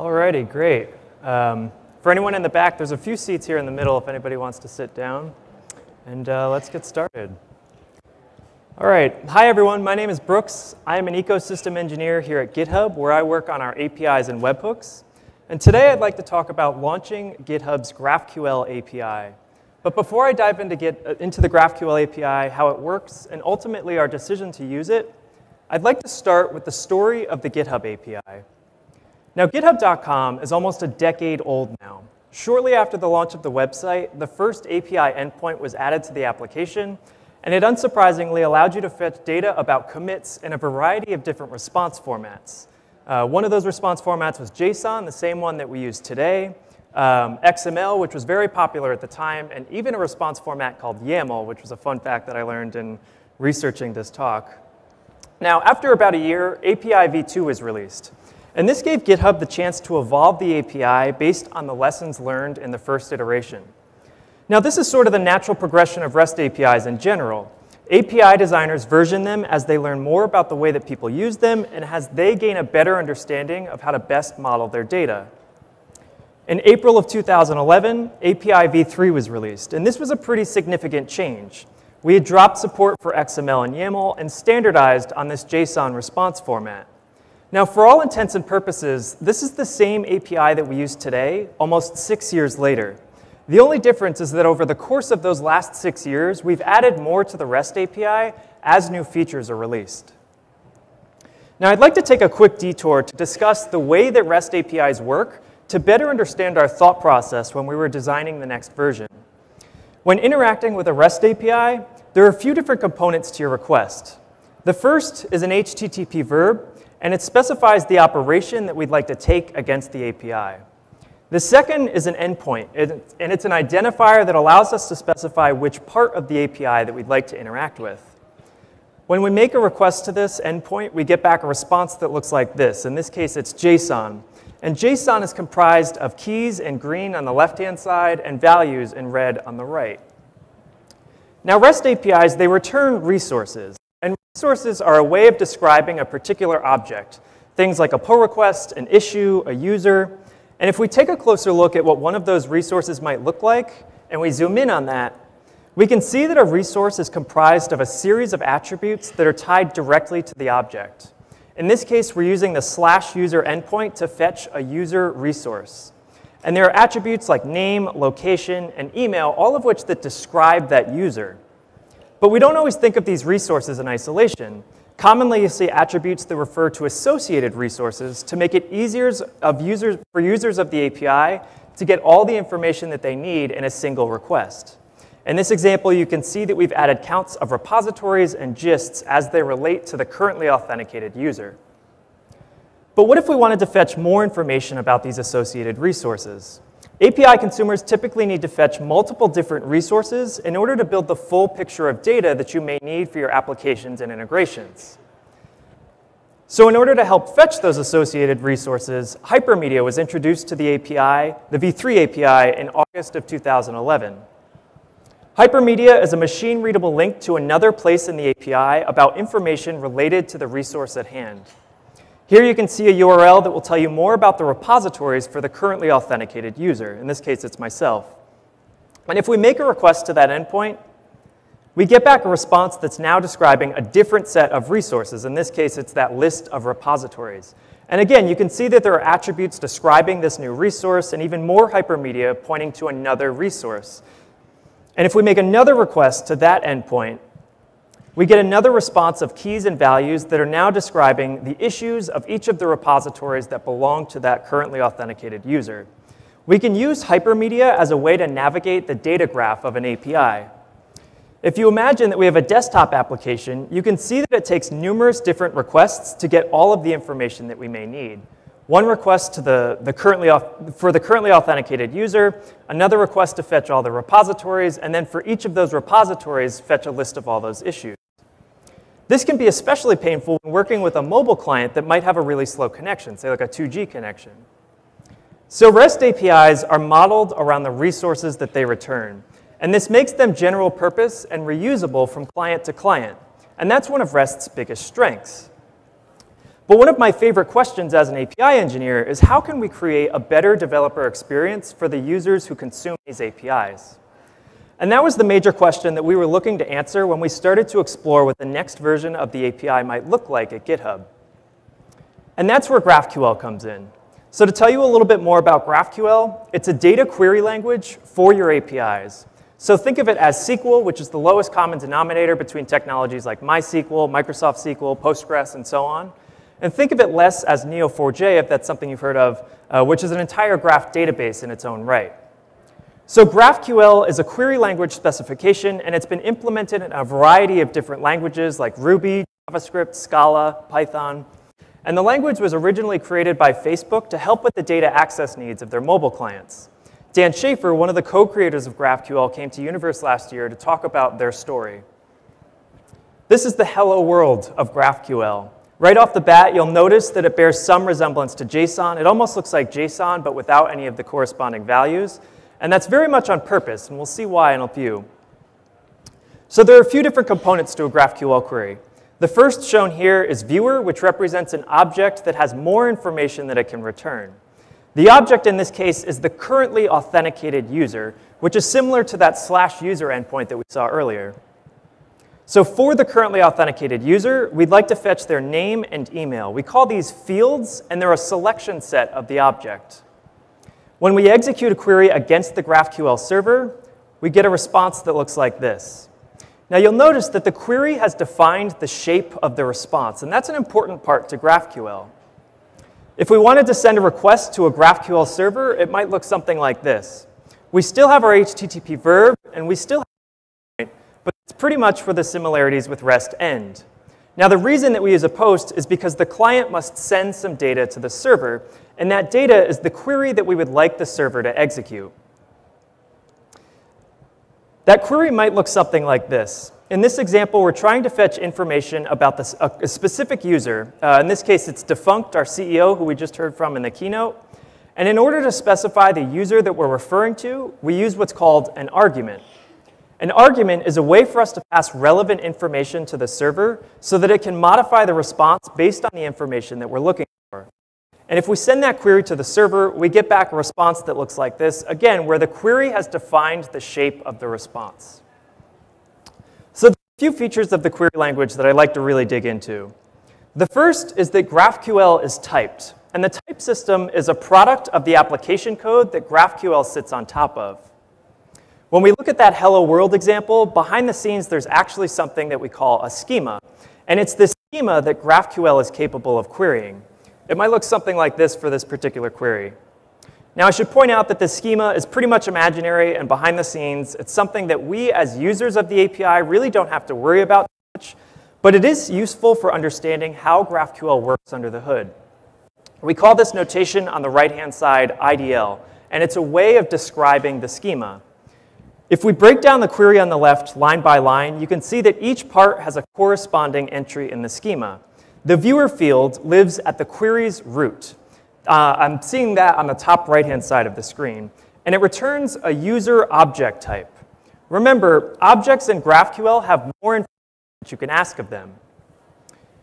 Alrighty, great. For anyone in the back, there's a few seats here in the middle if anybody wants to sit down. And let's get started. All right, hi everyone, my name is Brooks. I am an ecosystem engineer here at GitHub where I work on our APIs and webhooks. And today I'd like to talk about launching GitHub's GraphQL API. But before I dive into the GraphQL API, how it works, and ultimately our decision to use it, I'd like to start with the story of the GitHub API. Now, GitHub.com is almost a decade old now. Shortly after the launch of the website, the first API endpoint was added to the application, and it unsurprisingly allowed you to fetch data about commits in a variety of different response formats. One of those response formats was JSON, the same one that we use today, XML, which was very popular at the time, and even a response format called YAML, which was a fun fact that I learned in researching this talk. Now, after about a year, API v2 was released. And this gave GitHub the chance to evolve the API based on the lessons learned in the first iteration. Now, this is sort of the natural progression of REST APIs in general. API designers version them as they learn more about the way that people use them and as they gain a better understanding of how to best model their data. In April of 2011, API v3 was released, and this was a pretty significant change. We had dropped support for XML and YAML and standardized on this JSON response format. Now, for all intents and purposes, this is the same API that we use today, almost 6 years later. The only difference is that over the course of those last 6 years, we've added more to the REST API as new features are released. Now, I'd like to take a quick detour to discuss the way that REST APIs work to better understand our thought process when we were designing the next version. When interacting with a REST API, there are a few different components to your request. The first is an HTTP verb, and it specifies the operation that we'd like to take against the API. The second is an endpoint, and it's an identifier that allows us to specify which part of the API that we'd like to interact with. When we make a request to this endpoint, we get back a response that looks like this. In this case, it's JSON. And JSON is comprised of keys in green on the left-hand side and values in red on the right. Now, REST APIs, they return resources. And resources are a way of describing a particular object, things like a pull request, an issue, a user. And if we take a closer look at what one of those resources might look like, and we zoom in on that, we can see that a resource is comprised of a series of attributes that are tied directly to the object. In this case, we're using the /user endpoint to fetch a user resource. And there are attributes like name, location, and email, all of which that describe that user. But we don't always think of these resources in isolation. Commonly, you see attributes that refer to associated resources to make it easier for users of the API to get all the information that they need in a single request. In this example, you can see that we've added counts of repositories and gists as they relate to the currently authenticated user. But what if we wanted to fetch more information about these associated resources? API consumers typically need to fetch multiple different resources in order to build the full picture of data that you may need for your applications and integrations. So in order to help fetch those associated resources, hypermedia was introduced to the API, the v3 API, in August of 2011. Hypermedia is a machine-readable link to another place in the API about information related to the resource at hand. Here you can see a URL that will tell you more about the repositories for the currently authenticated user. In this case, it's myself. And if we make a request to that endpoint, we get back a response that's now describing a different set of resources. In this case, it's that list of repositories. And again, you can see that there are attributes describing this new resource and even more hypermedia pointing to another resource. And if we make another request to that endpoint, we get another response of keys and values that are now describing the issues of each of the repositories that belong to that currently authenticated user. We can use hypermedia as a way to navigate the data graph of an API. If you imagine that we have a desktop application, you can see that it takes numerous different requests to get all of the information that we may need. One request to for the currently authenticated user, another request to fetch all the repositories, and then for each of those repositories, fetch a list of all those issues. This can be especially painful when working with a mobile client that might have a really slow connection, say like a 2G connection. So REST APIs are modeled around the resources that they return. And this makes them general purpose and reusable from client to client. And that's one of REST's biggest strengths. But one of my favorite questions as an API engineer is how can we create a better developer experience for the users who consume these APIs? And that was the major question that we were looking to answer when we started to explore what the next version of the API might look like at GitHub. And that's where GraphQL comes in. So to tell you a little bit more about GraphQL, it's a data query language for your APIs. So think of it as SQL, which is the lowest common denominator between technologies like MySQL, Microsoft SQL, Postgres, and so on. And think of it less as Neo4j, if that's something you've heard of, which is an entire graph database in its own right. So GraphQL is a query language specification, and it's been implemented in a variety of different languages like Ruby, JavaScript, Scala, Python. And the language was originally created by Facebook to help with the data access needs of their mobile clients. Dan Schaefer, one of the co-creators of GraphQL, came to Universe last year to talk about their story. This is the hello world of GraphQL. Right off the bat, you'll notice that it bears some resemblance to JSON. It almost looks like JSON, but without any of the corresponding values. And that's very much on purpose, and we'll see why in a few. So there are a few different components to a GraphQL query. The first shown here is viewer, which represents an object that has more information that it can return. The object in this case is the currently authenticated user, which is similar to that /user endpoint that we saw earlier. So for the currently authenticated user, we'd like to fetch their name and email. We call these fields, and they're a selection set of the object. When we execute a query against the GraphQL server, we get a response that looks like this. Now you'll notice that the query has defined the shape of the response, and that's an important part to GraphQL. If we wanted to send a request to a GraphQL server, it might look something like this. We still have our HTTP verb, and we still have a point, but it's pretty much for the similarities with REST end. Now the reason that we use a post is because the client must send some data to the server, and that data is the query that we would like the server to execute. That query might look something like this. In this example, we're trying to fetch information about a specific user. In this case, it's Defunct, our CEO, who we just heard from in the keynote. And in order to specify the user that we're referring to, we use what's called an argument. An argument is a way for us to pass relevant information to the server so that it can modify the response based on the information that we're looking for. And if we send that query to the server, we get back a response that looks like this, again, where the query has defined the shape of the response. So there are a few features of the query language that I'd like to really dig into. The first is that GraphQL is typed, and the type system is a product of the application code that GraphQL sits on top of. When we look at that hello world example, behind the scenes there's actually something that we call a schema, and it's this schema that GraphQL is capable of querying. It might look something like this for this particular query. Now, I should point out that this schema is pretty much imaginary, and behind the scenes, it's something that we as users of the API really don't have to worry about much, but it is useful for understanding how GraphQL works under the hood. We call this notation on the right-hand side IDL, and it's a way of describing the schema. If we break down the query on the left line by line, you can see that each part has a corresponding entry in the schema. The viewer field lives at the query's root. I'm seeing that on the top right-hand side of the screen. And it returns a user object type. Remember, objects in GraphQL have more information that you can ask of them.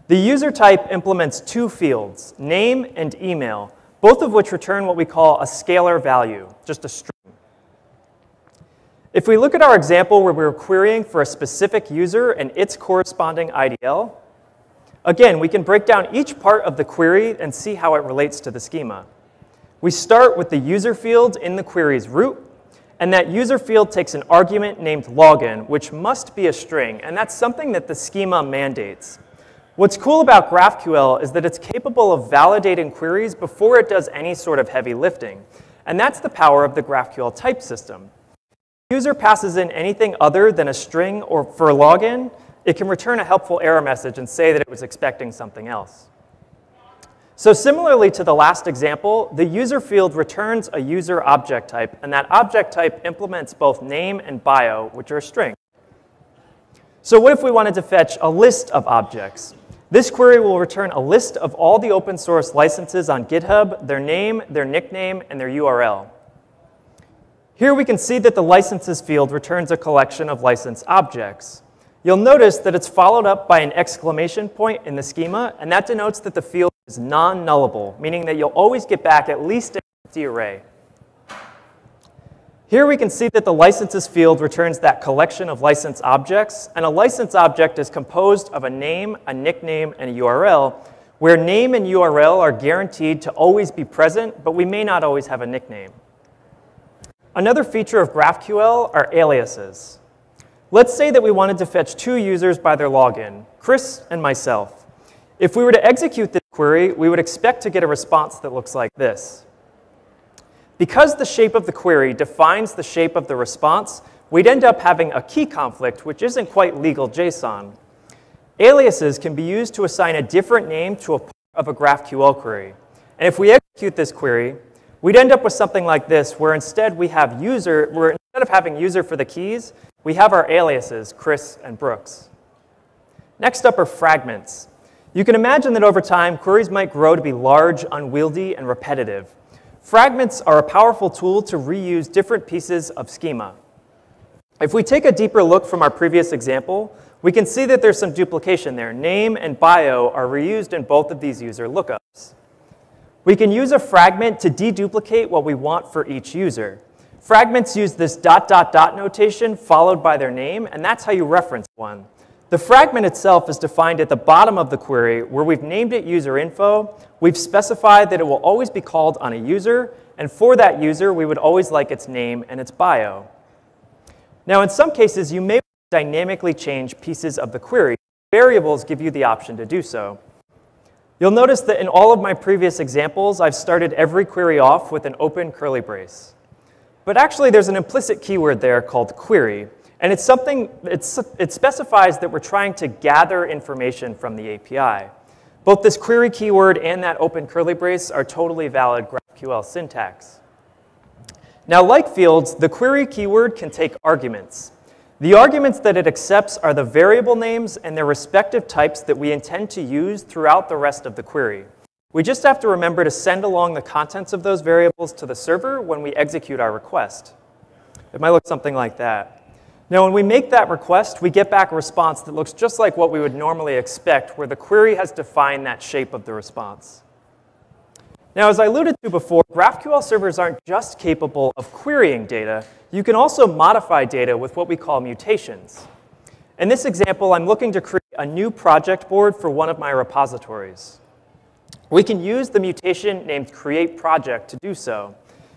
The user type implements two fields, name and email, both of which return what we call a scalar value, just a string. If we look at our example where we were querying for a specific user and its corresponding IDL, again, we can break down each part of the query and see how it relates to the schema. We start with the user field in the query's root, and that user field takes an argument named login, which must be a string, and that's something that the schema mandates. What's cool about GraphQL is that it's capable of validating queries before it does any sort of heavy lifting, and that's the power of the GraphQL type system. If the user passes in anything other than a string or for a login, it can return a helpful error message and say that it was expecting something else. So similarly to the last example, the user field returns a user object type, and that object type implements both name and bio, which are a string. So what if we wanted to fetch a list of objects? This query will return a list of all the open source licenses on GitHub, their name, their nickname, and their URL. Here we can see that the licenses field returns a collection of license objects. You'll notice that it's followed up by an exclamation point in the schema, and that denotes that the field is non-nullable, meaning that you'll always get back at least an empty array. Here we can see that the licenses field returns that collection of license objects, and a license object is composed of a name, a nickname, and a URL, where name and URL are guaranteed to always be present, but we may not always have a nickname. Another feature of GraphQL are aliases. Let's say that we wanted to fetch two users by their login, Chris and myself. If we were to execute this query, we would expect to get a response that looks like this. Because the shape of the query defines the shape of the response, we'd end up having a key conflict, which isn't quite legal JSON. Aliases can be used to assign a different name to a part of a GraphQL query. And if we execute this query, we'd end up with something like this, where instead of having user for the keys, we have our aliases, Chris and Brooks. Next up are fragments. You can imagine that over time, queries might grow to be large, unwieldy, and repetitive. Fragments are a powerful tool to reuse different pieces of schema. If we take a deeper look from our previous example, we can see that there's some duplication there. Name and bio are reused in both of these user lookups. We can use a fragment to deduplicate what we want for each user. Fragments use this ... notation followed by their name, and that's how you reference one. The fragment itself is defined at the bottom of the query, where we've named it user info. We've specified that it will always be called on a user, and for that user, we would always like its name and its bio. Now, in some cases, you may dynamically change pieces of the query. Variables give you the option to do so. You'll notice that in all of my previous examples, I've started every query off with an open curly brace. But actually, there's an implicit keyword there called query. And it specifies that we're trying to gather information from the API. Both this query keyword and that open curly brace are totally valid GraphQL syntax. Now, like fields, the query keyword can take arguments. The arguments that it accepts are the variable names and their respective types that we intend to use throughout the rest of the query. We just have to remember to send along the contents of those variables to the server when we execute our request. It might look something like that. Now, when we make that request, we get back a response that looks just like what we would normally expect, where the query has defined that shape of the response. Now, as I alluded to before, GraphQL servers aren't just capable of querying data. You can also modify data with what we call mutations. In this example, I'm looking to create a new project board for one of my repositories. We can use the mutation named createProject to do so.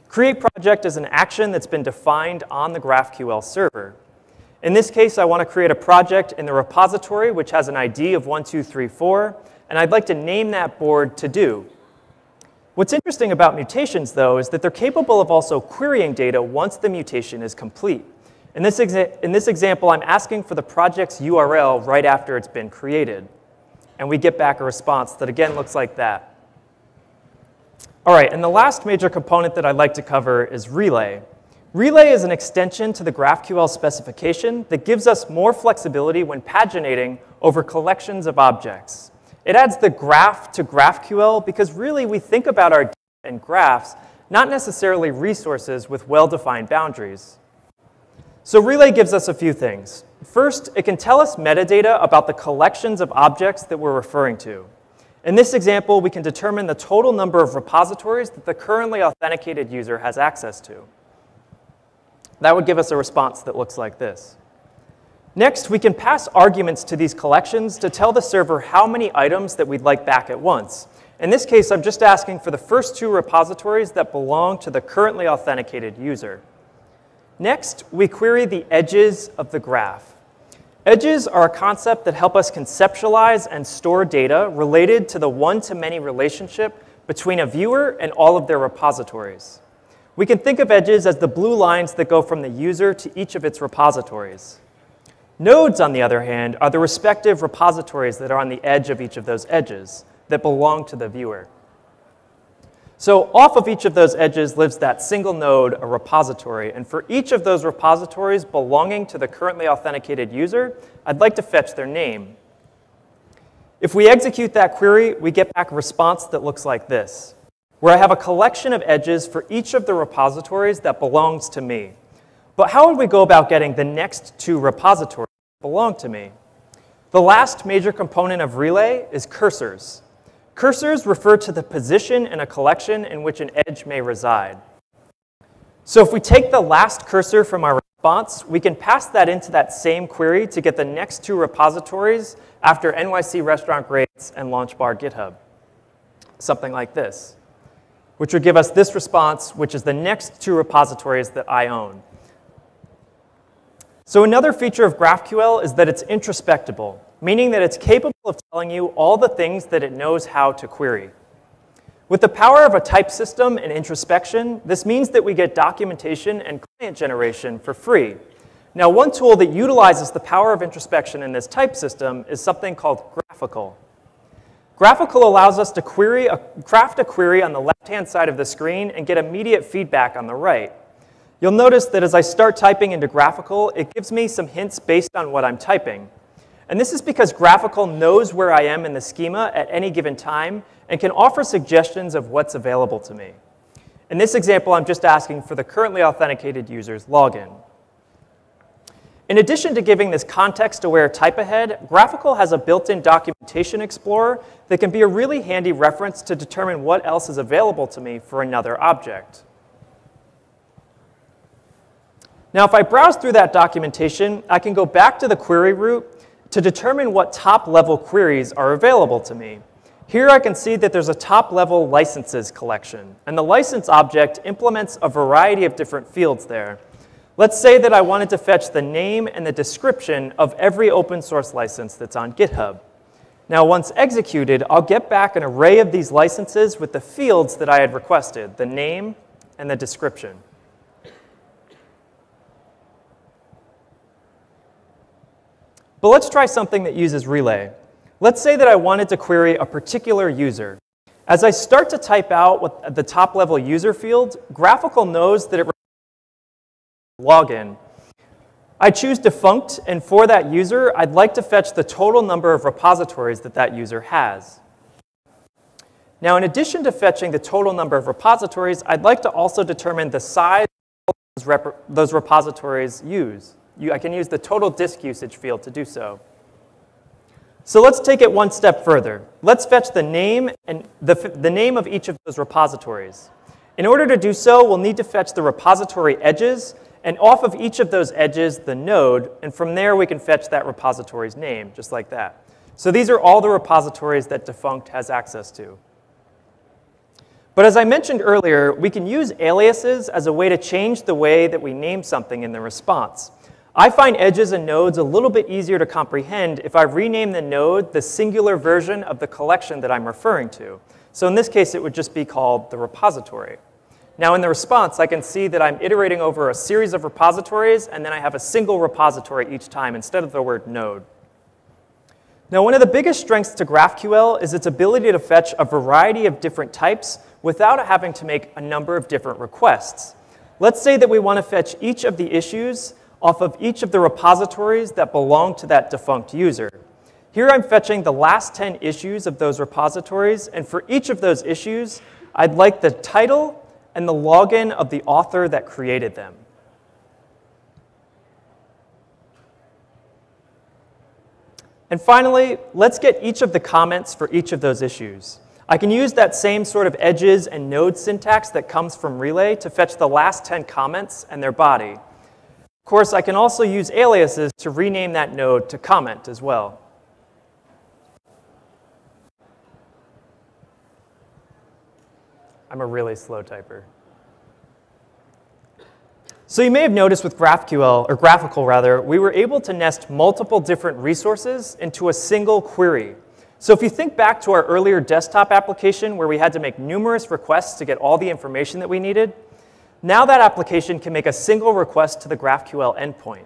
CreateProject is an action that's been defined on the GraphQL server. In this case, I want to create a project in the repository which has an ID of 1234, and I'd like to name that board to do. What's interesting about mutations, though, is that they're capable of also querying data once the mutation is complete. In this example, I'm asking for the project's URL right after it's been created. And we get back a response that, again, looks like that. All right, and the last major component that I'd like to cover is Relay. Relay is an extension to the GraphQL specification that gives us more flexibility when paginating over collections of objects. It adds the graph to GraphQL because really we think about our data and graphs, not necessarily resources with well-defined boundaries. So Relay gives us a few things. First, it can tell us metadata about the collections of objects that we're referring to. In this example, we can determine the total number of repositories that the currently authenticated user has access to. That would give us a response that looks like this. Next, we can pass arguments to these collections to tell the server how many items that we'd like back at once. In this case, I'm just asking for the first two repositories that belong to the currently authenticated user. Next, we query the edges of the graph. Edges are a concept that help us conceptualize and store data related to the one-to-many relationship between a viewer and all of their repositories. We can think of edges as the blue lines that go from the user to each of its repositories. Nodes, on the other hand, are the respective repositories that are on the edge of each of those edges that belong to the viewer. So off of each of those edges lives that single node, a repository. And for each of those repositories belonging to the currently authenticated user, I'd like to fetch their name. If we execute that query, we get back a response that looks like this, where I have a collection of edges for each of the repositories that belongs to me. But how would we go about getting the next two repositories that belong to me? The last major component of Relay is cursors. Cursors refer to the position in a collection in which an edge may reside. So if we take the last cursor from our response, we can pass that into that same query to get the next two repositories after NYC Restaurant Grades and Launch Bar GitHub. Something like this, which would give us this response, which is the next two repositories that I own. So another feature of GraphQL is that it's introspectable, meaning that it's capable of telling you all the things that it knows how to query. With the power of a type system and introspection, this means that we get documentation and client generation for free. Now, one tool that utilizes the power of introspection in this type system is something called Graphical. Graphical allows us to craft a query on the left-hand side of the screen and get immediate feedback on the right. You'll notice that as I start typing into Graphical, it gives me some hints based on what I'm typing. And this is because Graphical knows where I am in the schema at any given time and can offer suggestions of what's available to me. In this example, I'm just asking for the currently authenticated user's login. In addition to giving this context-aware type ahead, Graphical has a built-in documentation explorer that can be a really handy reference to determine what else is available to me for another object. Now, if I browse through that documentation, I can go back to the query root to determine what top-level queries are available to me. Here I can see that there's a top-level licenses collection, and the license object implements a variety of different fields there. Let's say that I wanted to fetch the name and the description of every open source license that's on GitHub. Now, once executed, I'll get back an array of these licenses with the fields that I had requested, the name and the description. But let's try something that uses relay. Let's say that I wanted to query a particular user. As I start to type out what the top-level user field, Graphical knows that it requires login. I choose defunct, and for that user, I'd like to fetch the total number of repositories that that user has. Now, in addition to fetching the total number of repositories, I'd like to also determine the size those repositories use. I can use the total disk usage field to do so. So let's take it one step further. Let's fetch the name and the name of each of those repositories. In order to do so, we'll need to fetch the repository edges, and off of each of those edges, the node, and from there we can fetch that repository's name, just like that. So these are all the repositories that defunct has access to. But as I mentioned earlier, we can use aliases as a way to change the way that we name something in the response. I find edges and nodes a little bit easier to comprehend if I rename the node the singular version of the collection that I'm referring to. So in this case, it would just be called the repository. Now in the response, I can see that I'm iterating over a series of repositories, and then I have a single repository each time instead of the word node. Now one of the biggest strengths to GraphQL is its ability to fetch a variety of different types without having to make a number of different requests. Let's say that we want to fetch each of the issues off of each of the repositories that belong to that defunct user. Here I'm fetching the last 10 issues of those repositories, and for each of those issues, I'd like the title and the login of the author that created them. And finally, let's get each of the comments for each of those issues. I can use that same sort of edges and node syntax that comes from Relay to fetch the last 10 comments and their body. Of course, I can also use aliases to rename that node to comment as well. I'm a really slow typer. So you may have noticed with GraphQL, or Graphical rather, we were able to nest multiple different resources into a single query. So if you think back to our earlier desktop application where we had to make numerous requests to get all the information that we needed, now that application can make a single request to the GraphQL endpoint.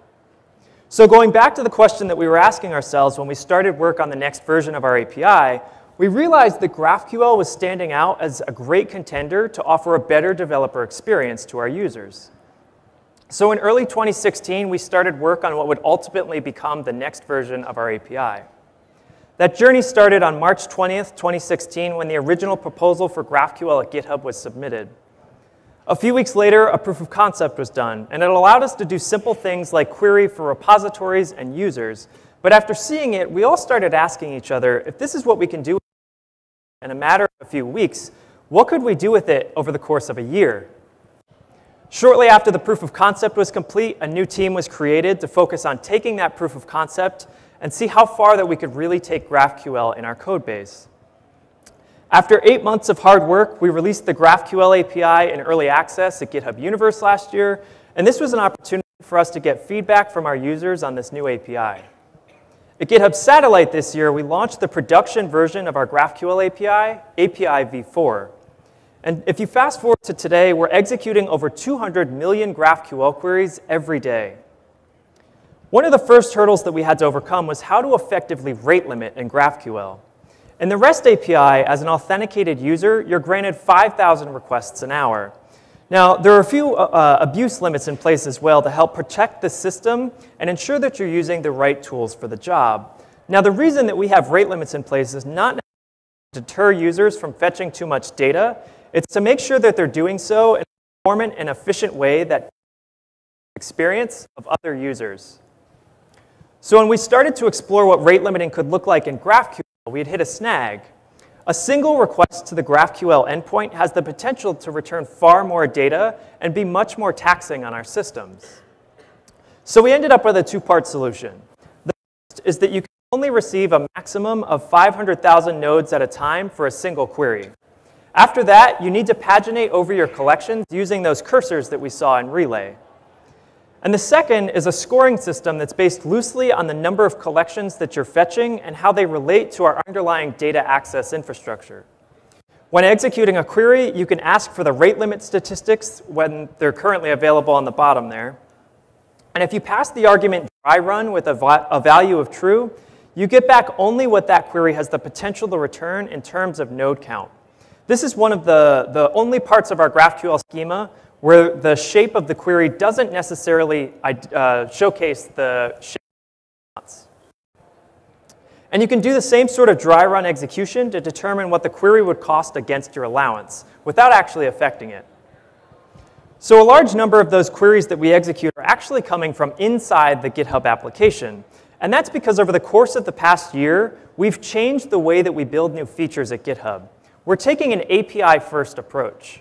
So going back to the question that we were asking ourselves when we started work on the next version of our API, we realized that GraphQL was standing out as a great contender to offer a better developer experience to our users. So in early 2016, we started work on what would ultimately become the next version of our API. That journey started on March 20th, 2016, when the original proposal for GraphQL at GitHub was submitted. A few weeks later, a proof of concept was done, and it allowed us to do simple things like query for repositories and users. But after seeing it, we all started asking each other if this is what we can do in a matter of a few weeks, what could we do with it over the course of a year? Shortly after the proof of concept was complete, a new team was created to focus on taking that proof of concept and see how far that we could really take GraphQL in our code base. After 8 months of hard work, we released the GraphQL API in early access at GitHub Universe last year, and this was an opportunity for us to get feedback from our users on this new API. At GitHub Satellite this year, we launched the production version of our GraphQL API, API v4. And if you fast forward to today, we're executing over 200 million GraphQL queries every day. One of the first hurdles that we had to overcome was how to effectively rate limit in GraphQL. In the REST API, as an authenticated user, you're granted 5,000 requests an hour. Now, there are a few abuse limits in place as well to help protect the system and ensure that you're using the right tools for the job. Now, the reason that we have rate limits in place is not to deter users from fetching too much data. It's to make sure that they're doing so in a performant and efficient way that experience of other users. So when we started to explore what rate limiting could look like in GraphQL, we had hit a snag. A single request to the GraphQL endpoint has the potential to return far more data and be much more taxing on our systems. So we ended up with a two-part solution. The first is that you can only receive a maximum of 500,000 nodes at a time for a single query. After that, you need to paginate over your collections using those cursors that we saw in Relay. And the second is a scoring system that's based loosely on the number of collections that you're fetching and how they relate to our underlying data access infrastructure. When executing a query, you can ask for the rate limit statistics when they're currently available on the bottom there. And if you pass the argument dry run with a value of true, you get back only what that query has the potential to return in terms of node count. This is one of the only parts of our GraphQL schema where the shape of the query doesn't necessarily showcase the shape of the response. And you can do the same sort of dry run execution to determine what the query would cost against your allowance without actually affecting it. So a large number of those queries that we execute are actually coming from inside the GitHub application. And that's because over the course of the past year, we've changed the way that we build new features at GitHub. We're taking an API-first approach.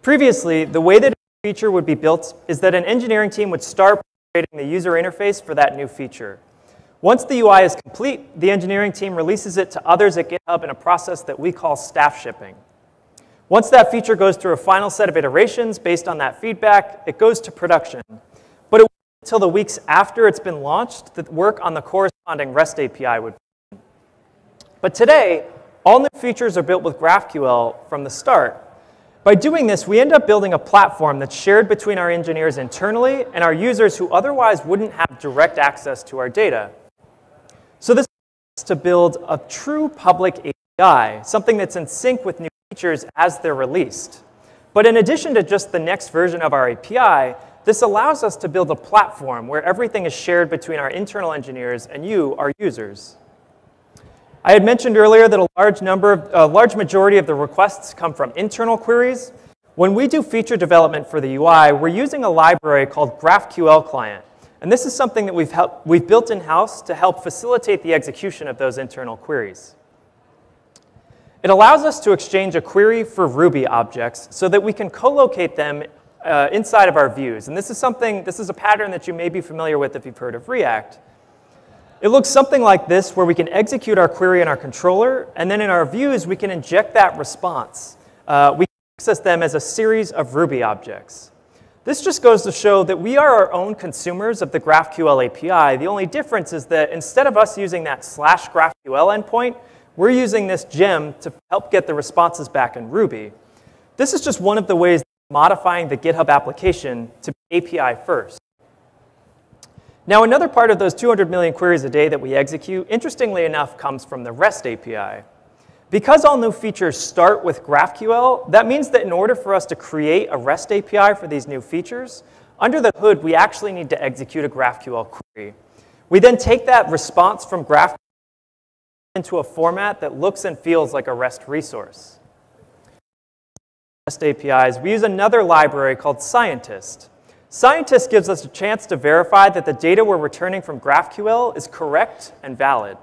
Previously, the way that a feature would be built is that an engineering team would start creating the user interface for that new feature. Once the UI is complete, the engineering team releases it to others at GitHub in a process that we call staff shipping. Once that feature goes through a final set of iterations based on that feedback, it goes to production. But it won't until the weeks after it's been launched that work on the corresponding REST API would begin. But today, all new features are built with GraphQL from the start. By doing this, we end up building a platform that's shared between our engineers internally and our users who otherwise wouldn't have direct access to our data. So this is to build a true public API, something that's in sync with new features as they're released. But in addition to just the next version of our API, this allows us to build a platform where everything is shared between our internal engineers and you, our users. I had mentioned earlier that a large majority of the requests come from internal queries. When we do feature development for the UI, we're using a library called GraphQL Client. And this is something that we've built in-house to help facilitate the execution of those internal queries. It allows us to exchange a query for Ruby objects so that we can co-locate them inside of our views. And this is a pattern that you may be familiar with if you've heard of React. It looks something like this, where we can execute our query in our controller, and then in our views, we can inject that response. We can access them as a series of Ruby objects. This just goes to show that we are our own consumers of the GraphQL API. The only difference is that instead of us using that /GraphQL endpoint, we're using this gem to help get the responses back in Ruby. This is just one of the ways of modifying the GitHub application to be API first. Now, another part of those 200 million queries a day that we execute, interestingly enough, comes from the REST API. Because all new features start with GraphQL, that means that in order for us to create a REST API for these new features, under the hood, we actually need to execute a GraphQL query. We then take that response from GraphQL into a format that looks and feels like a REST resource. REST APIs, we use another library called Scientist. Scientist gives us a chance to verify that the data we're returning from GraphQL is correct and valid.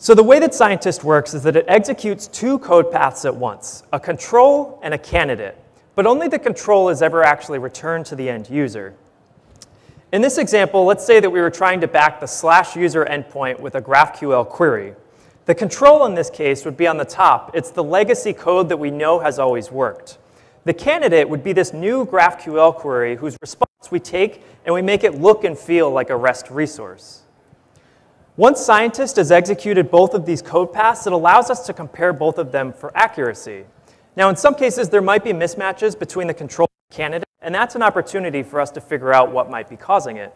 So the way that Scientist works is that it executes two code paths at once, a control and a candidate, but only the control is ever actually returned to the end user. In this example, let's say that we were trying to back the /user endpoint with a GraphQL query. The control in this case would be on the top. It's the legacy code that we know has always worked. The candidate would be this new GraphQL query whose response we take and we make it look and feel like a REST resource. Once Scientist has executed both of these code paths, it allows us to compare both of them for accuracy. Now, in some cases, there might be mismatches between the control and the candidate, and that's an opportunity for us to figure out what might be causing it.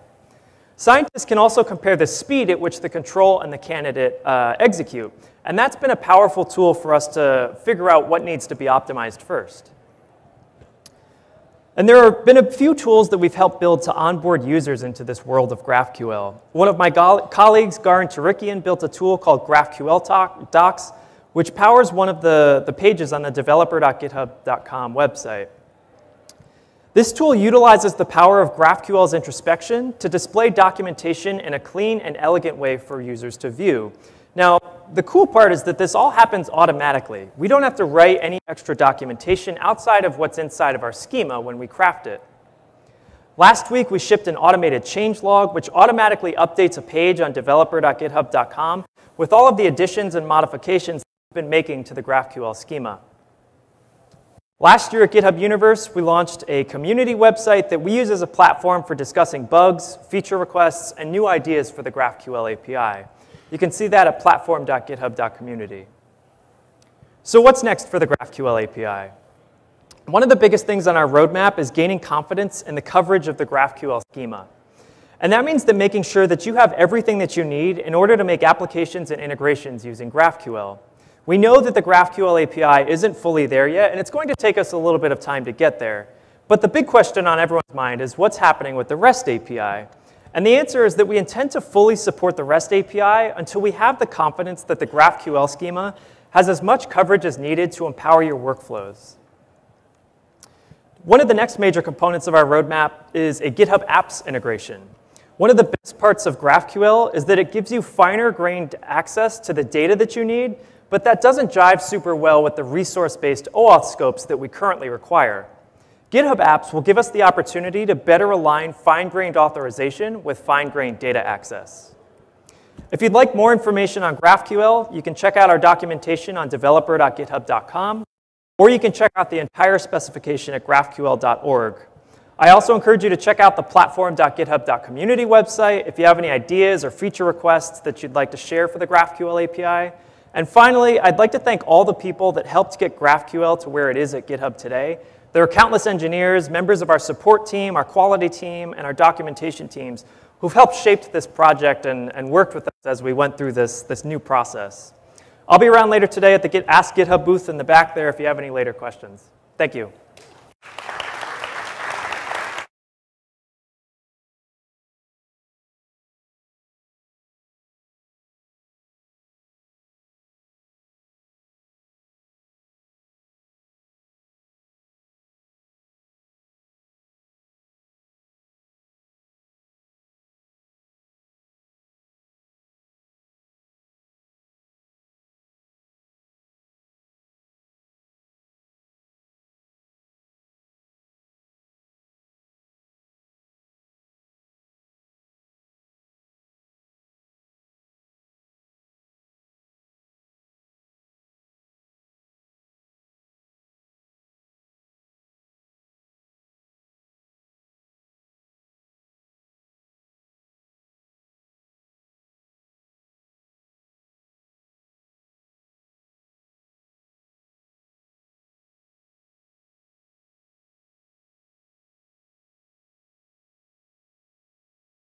Scientists can also compare the speed at which the control and the candidate execute, and that's been a powerful tool for us to figure out what needs to be optimized first. And there have been a few tools that we've helped build to onboard users into this world of GraphQL. One of my colleagues, Garin Tarikian, built a tool called GraphQL Docs, which powers one of the pages on the developer.github.com website. This tool utilizes the power of GraphQL's introspection to display documentation in a clean and elegant way for users to view. Now, the cool part is that this all happens automatically. We don't have to write any extra documentation outside of what's inside of our schema when we craft it. Last week, we shipped an automated changelog, which automatically updates a page on developer.github.com with all of the additions and modifications we've been making to the GraphQL schema. Last year at GitHub Universe, we launched a community website that we use as a platform for discussing bugs, feature requests, and new ideas for the GraphQL API. You can see that at platform.github.community. So what's next for the GraphQL API? One of the biggest things on our roadmap is gaining confidence in the coverage of the GraphQL schema. And that means that making sure that you have everything that you need in order to make applications and integrations using GraphQL. We know that the GraphQL API isn't fully there yet, and it's going to take us a little bit of time to get there. But the big question on everyone's mind is what's happening with the REST API? And the answer is that we intend to fully support the REST API until we have the confidence that the GraphQL schema has as much coverage as needed to empower your workflows. One of the next major components of our roadmap is a GitHub Apps integration. One of the best parts of GraphQL is that it gives you finer-grained access to the data that you need, but that doesn't jive super well with the resource-based OAuth scopes that we currently require. GitHub Apps will give us the opportunity to better align fine-grained authorization with fine-grained data access. If you'd like more information on GraphQL, you can check out our documentation on developer.github.com, or you can check out the entire specification at graphql.org. I also encourage you to check out the platform.github.community website if you have any ideas or feature requests that you'd like to share for the GraphQL API. And finally, I'd like to thank all the people that helped get GraphQL to where it is at GitHub today. There are countless engineers, members of our support team, our quality team, and our documentation teams who've helped shape this project and worked with us as we went through this new process. I'll be around later today at the Ask GitHub booth in the back there if you have any later questions. Thank you.